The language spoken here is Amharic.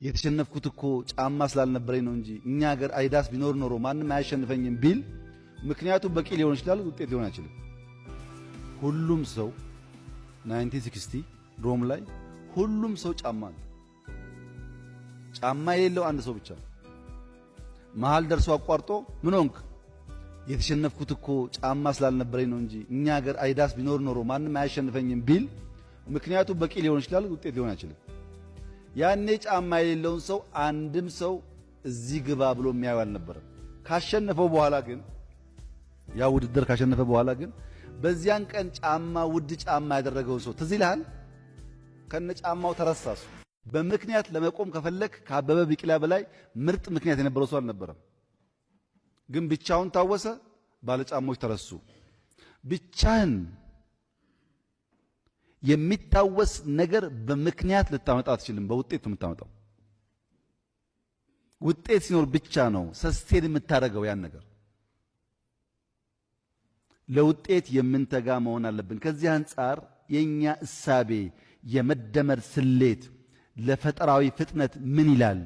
የተሸነፍኩት እኮ ጫማ ስላልነበረኝ ነው እንጂ እኛ ሀገር አይዳስ ቢኖር ኖሮ ማንም አያሸንፈኝም ቢል ምክንያቱ በቂ ሊሆን ይችላል፣ ውጤት ሊሆን አይችልም። ሁሉም ሰው 1960 ሮም ላይ ሁሉም ሰው ጫማ አለ። ጫማ የሌለው አንድ ሰው ብቻ መሃል ደርሶ አቋርጦ ምን ሆንክ? የተሸነፍኩት እኮ ጫማ ስላልነበረኝ ነው እንጂ እኛ ሀገር አይዳስ ቢኖር ኖሮ ማንም አያሸንፈኝም ቢል ምክንያቱ በቂ ሊሆን ይችላል፣ ውጤት ሊሆን አይችልም። ያኔ ጫማ የሌለውን ሰው አንድም ሰው እዚህ ግባ ብሎ የሚያየው አልነበረም። ካሸነፈው በኋላ ግን ያ ውድድር ካሸነፈ በኋላ ግን በዚያን ቀን ጫማ ውድ ጫማ ያደረገውን ሰው ትዝ ይልሃል? ከነ ጫማው ተረሳሱ። በምክንያት ለመቆም ከፈለክ ከአበበ ቢቂላ በላይ ምርጥ ምክንያት የነበረው ሰው አልነበረም። ግን ብቻውን ታወሰ፣ ባለጫማዎች ተረሱ። ብቻህን የሚታወስ ነገር በምክንያት ልታመጣ አትችልም፣ በውጤት ነው የምታመጣው። ውጤት ሲኖር ብቻ ነው ሰስቴን የምታደርገው ያን ነገር። ለውጤት የምንተጋ መሆን አለብን። ከዚህ አንጻር የኛ እሳቤ የመደመር ስሌት ለፈጠራዊ ፍጥነት ምን ይላል?